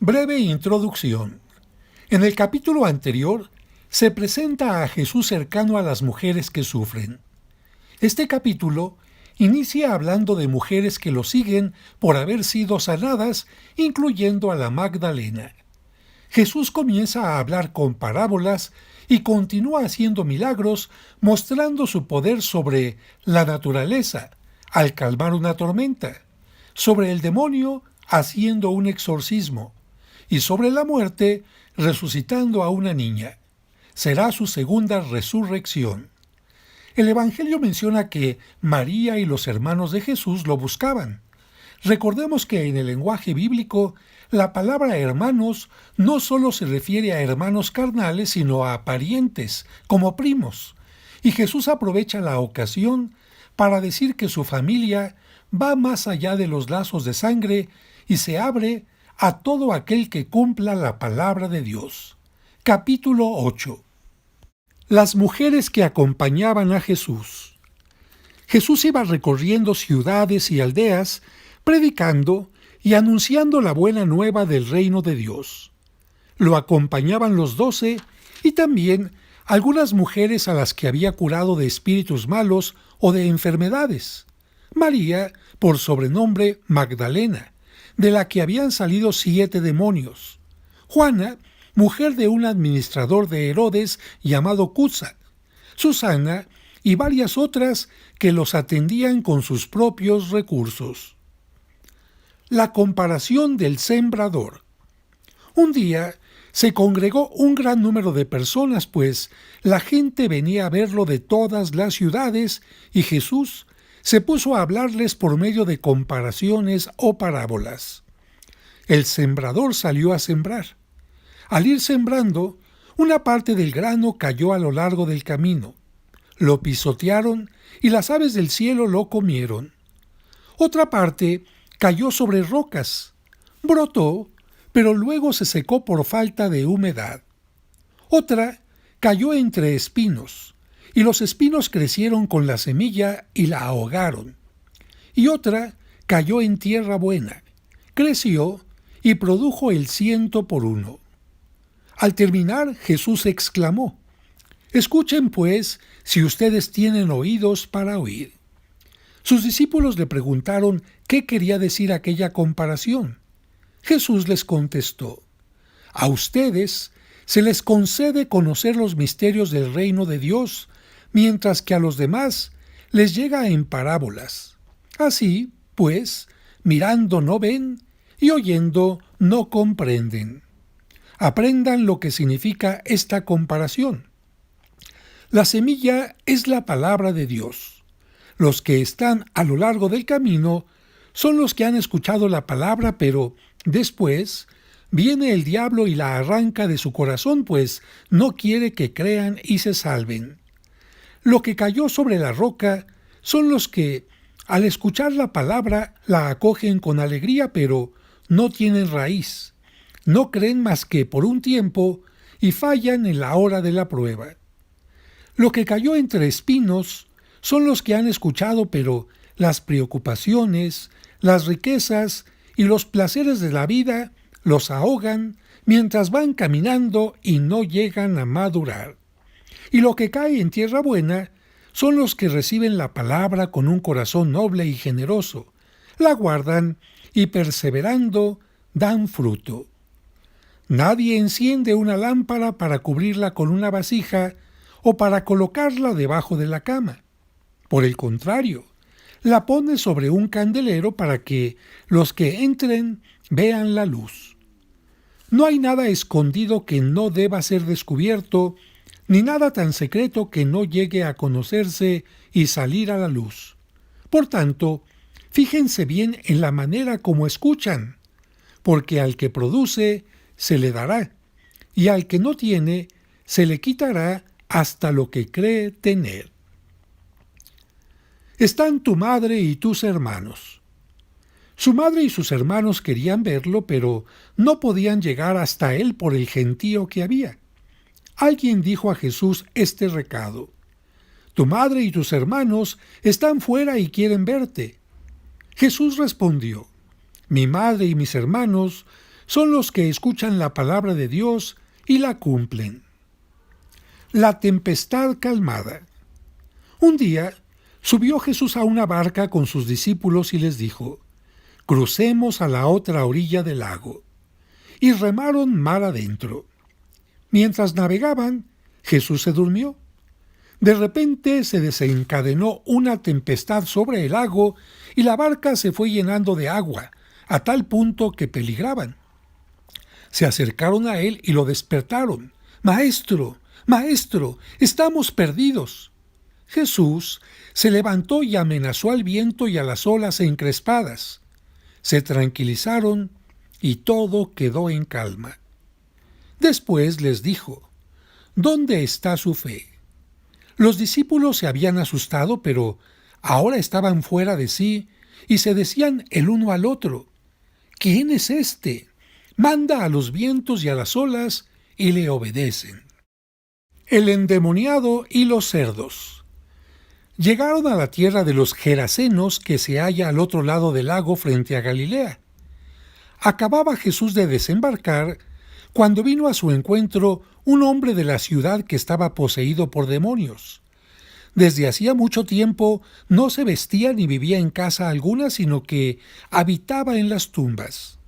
Breve introducción. En el capítulo anterior se presenta a Jesús cercano a las mujeres que sufren. Este capítulo inicia hablando de mujeres que lo siguen por haber sido sanadas, incluyendo a la Magdalena. Jesús comienza a hablar con parábolas y continúa haciendo milagros, mostrando su poder sobre la naturaleza, al calmar una tormenta, sobre el demonio, haciendo un exorcismo, y sobre la muerte, resucitando a una niña. Será su segunda resurrección. El Evangelio menciona que María y los hermanos de Jesús lo buscaban. Recordemos que en el lenguaje bíblico, la palabra hermanos no solo se refiere a hermanos carnales, sino a parientes, como primos. Y Jesús aprovecha la ocasión para decir que su familia va más allá de los lazos de sangre y se abre a todo aquel que cumpla la palabra de Dios. Capítulo 8. Las mujeres que acompañaban a Jesús. Jesús iba recorriendo ciudades y aldeas, predicando y anunciando la buena nueva del reino de Dios. Lo acompañaban los 12 y también algunas mujeres a las que había curado de espíritus malos o de enfermedades. María, por sobrenombre Magdalena, de la que habían salido 7 demonios. Juana, mujer de un administrador de Herodes llamado Cuza. Susana y varias otras que los atendían con sus propios recursos. La comparación del sembrador. Un día se congregó un gran número de personas, pues la gente venía a verlo de todas las ciudades, y Jesús se puso a hablarles por medio de comparaciones o parábolas. El sembrador salió a sembrar. Al ir sembrando, una parte del grano cayó a lo largo del camino. Lo pisotearon y las aves del cielo lo comieron. Otra parte cayó sobre rocas. Brotó, pero luego se secó por falta de humedad. Otra cayó entre espinos, y los espinos crecieron con la semilla y la ahogaron. Y otra cayó en tierra buena, creció y produjo el 100 por 1. Al terminar, Jesús exclamó: «Escuchen, pues, si ustedes tienen oídos para oír». Sus discípulos le preguntaron qué quería decir aquella comparación. Jesús les contestó: «A ustedes se les concede conocer los misterios del reino de Dios, mientras que a los demás les llega en parábolas. Así, pues, mirando no ven y oyendo no comprenden». Aprendan lo que significa esta comparación. La semilla es la palabra de Dios. Los que están a lo largo del camino son los que han escuchado la palabra, pero después viene el diablo y la arranca de su corazón, pues no quiere que crean y se salven. Lo que cayó sobre la roca son los que, al escuchar la palabra, la acogen con alegría, pero no tienen raíz. No creen más que por un tiempo y fallan en la hora de la prueba. Lo que cayó entre espinos son los que han escuchado, pero las preocupaciones, las riquezas y los placeres de la vida los ahogan mientras van caminando y no llegan a madurar. Y lo que cae en tierra buena son los que reciben la palabra con un corazón noble y generoso, la guardan y perseverando dan fruto. Nadie enciende una lámpara para cubrirla con una vasija o para colocarla debajo de la cama. Por el contrario, la pone sobre un candelero para que los que entren vean la luz. No hay nada escondido que no deba ser descubierto, ni nada tan secreto que no llegue a conocerse y salir a la luz. Por tanto, fíjense bien en la manera como escuchan, porque al que produce se le dará, y al que no tiene se le quitará hasta lo que cree tener. Están tu madre y tus hermanos. Su madre y sus hermanos querían verlo, pero no podían llegar hasta él por el gentío que había. Alguien dijo a Jesús este recado: «Tu madre y tus hermanos están fuera y quieren verte». Jesús respondió: «Mi madre y mis hermanos son los que escuchan la palabra de Dios y la cumplen. La tempestad calmada. Un día subió Jesús a una barca con sus discípulos y les dijo: «Crucemos a la otra orilla del lago». Y remaron mar adentro. Mientras navegaban, Jesús se durmió. De repente se desencadenó una tempestad sobre el lago y la barca se fue llenando de agua, a tal punto que peligraban. Se acercaron a él y lo despertaron. «Maestro, maestro, estamos perdidos». Jesús se levantó y amenazó al viento y a las olas encrespadas. Se tranquilizaron y todo quedó en calma. Después les dijo: «¿Dónde está su fe?». Los discípulos se habían asustado, pero ahora estaban fuera de sí y se decían el uno al otro: «¿Quién es este? Manda a los vientos y a las olas y le obedecen». El endemoniado y los cerdos. Llegaron a la tierra de los Gerasenos, que se halla al otro lado del lago frente a Galilea. Acababa Jesús de desembarcar cuando vino a su encuentro un hombre de la ciudad que estaba poseído por demonios. Desde hacía mucho tiempo no se vestía ni vivía en casa alguna, sino que habitaba en las tumbas.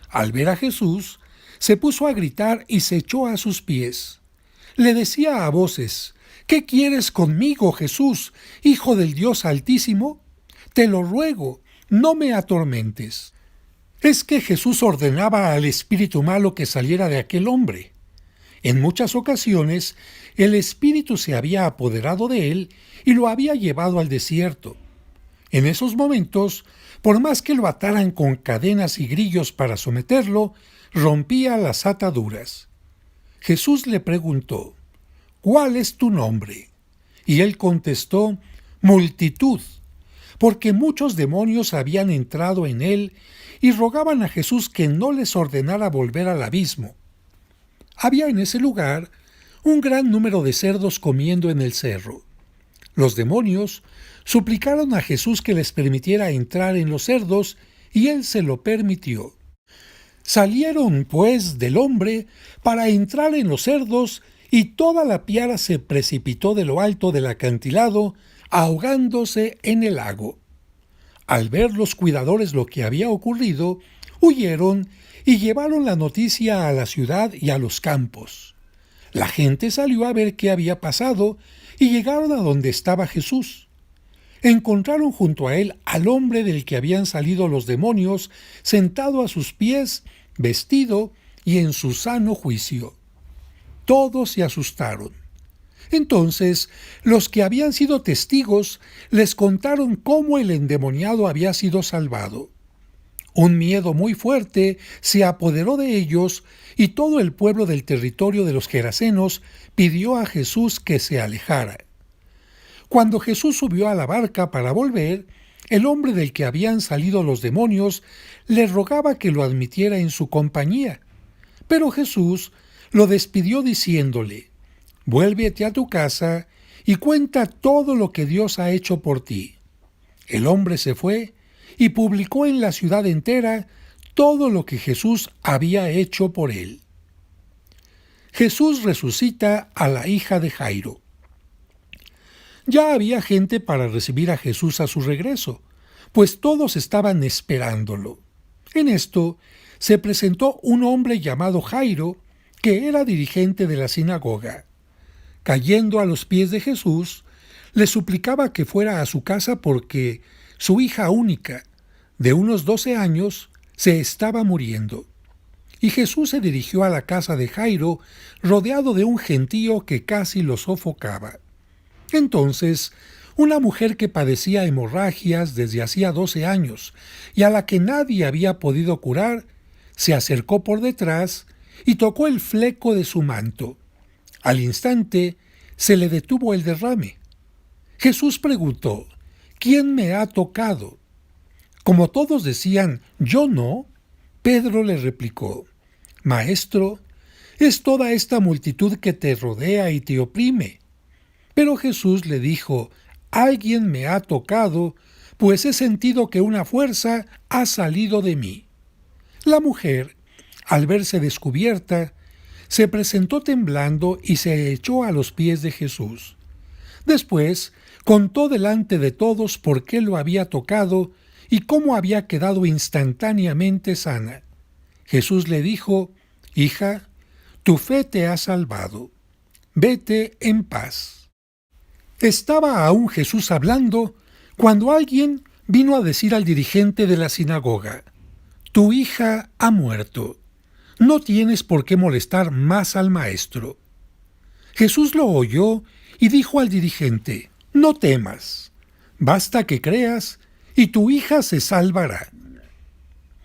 Al ver a Jesús, se puso a gritar y se echó a sus pies. Le decía a voces: «¿Qué quieres conmigo, Jesús, Hijo del Dios Altísimo? Te lo ruego, no me atormentes». Es que Jesús ordenaba al espíritu malo que saliera de aquel hombre. En muchas ocasiones, el espíritu se había apoderado de él y lo había llevado al desierto. En esos momentos, por más que lo ataran con cadenas y grillos para someterlo, rompía las ataduras. Jesús le preguntó: «¿Cuál es tu nombre?». Y él contestó: «Multitud», porque muchos demonios habían entrado en él y rogaban a Jesús que no les ordenara volver al abismo. Había en ese lugar un gran número de cerdos comiendo en el cerro. Los demonios suplicaron a Jesús que les permitiera entrar en los cerdos, y él se lo permitió. Salieron, pues, del hombre para entrar en los cerdos, y toda la piara se precipitó de lo alto del acantilado, ahogándose en el lago. Al ver los cuidadores lo que había ocurrido, huyeron y llevaron la noticia a la ciudad y a los campos. La gente salió a ver qué había pasado y llegaron a donde estaba Jesús. Encontraron junto a él al hombre del que habían salido los demonios, sentado a sus pies, vestido y en su sano juicio. Todos se asustaron. Entonces, los que habían sido testigos les contaron cómo el endemoniado había sido salvado. Un miedo muy fuerte se apoderó de ellos y todo el pueblo del territorio de los Gerasenos pidió a Jesús que se alejara. Cuando Jesús subió a la barca para volver, el hombre del que habían salido los demonios le rogaba que lo admitiera en su compañía. Pero Jesús lo despidió diciéndole: «Vuélvete a tu casa y cuenta todo lo que Dios ha hecho por ti». El hombre se fue y publicó en la ciudad entera todo lo que Jesús había hecho por él. Jesús resucita a la hija de Jairo. Ya había gente para recibir a Jesús a su regreso, pues todos estaban esperándolo. En esto se presentó un hombre llamado Jairo, que era dirigente de la sinagoga. Cayendo a los pies de Jesús, le suplicaba que fuera a su casa porque su hija única, de unos 12 años, se estaba muriendo. Y Jesús se dirigió a la casa de Jairo, rodeado de un gentío que casi lo sofocaba. Entonces, una mujer que padecía hemorragias desde hacía 12 años y a la que nadie había podido curar, se acercó por detrás y tocó el fleco de su manto. Al instante se le detuvo el derrame. Jesús preguntó: «¿Quién me ha tocado?». Como todos decían: «Yo no», Pedro le replicó: «Maestro, es toda esta multitud que te rodea y te oprime». Pero Jesús le dijo: «Alguien me ha tocado, pues he sentido que una fuerza ha salido de mí». La mujer, Al verse descubierta, se presentó temblando y se echó a los pies de Jesús. Después contó delante de todos por qué lo había tocado y cómo había quedado instantáneamente sana. Jesús le dijo: «Hija, tu fe te ha salvado. Vete en paz». Estaba aún Jesús hablando cuando alguien vino a decir al dirigente de la sinagoga: «Tu hija ha muerto. No tienes por qué molestar más al maestro». Jesús lo oyó y dijo al dirigente: «No temas. Basta que creas y tu hija se salvará».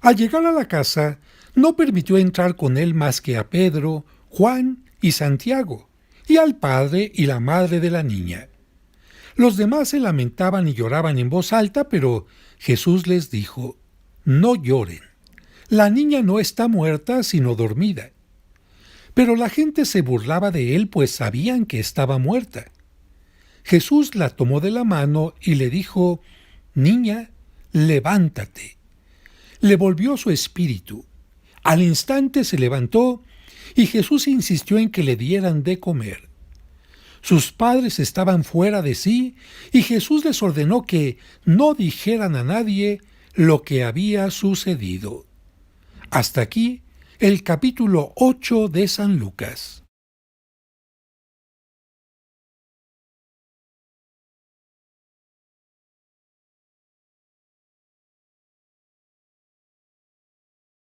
Al llegar a la casa, no permitió entrar con él más que a Pedro, Juan y Santiago, y al padre y la madre de la niña. Los demás se lamentaban y lloraban en voz alta, pero Jesús les dijo: «No lloren. La niña no está muerta, sino dormida». Pero la gente se burlaba de él, pues sabían que estaba muerta. Jesús la tomó de la mano y le dijo: «Niña, levántate». Le volvió su espíritu. Al instante se levantó y Jesús insistió en que le dieran de comer. Sus padres estaban fuera de sí y Jesús les ordenó que no dijeran a nadie lo que había sucedido. Hasta aquí el capítulo 8 de San Lucas.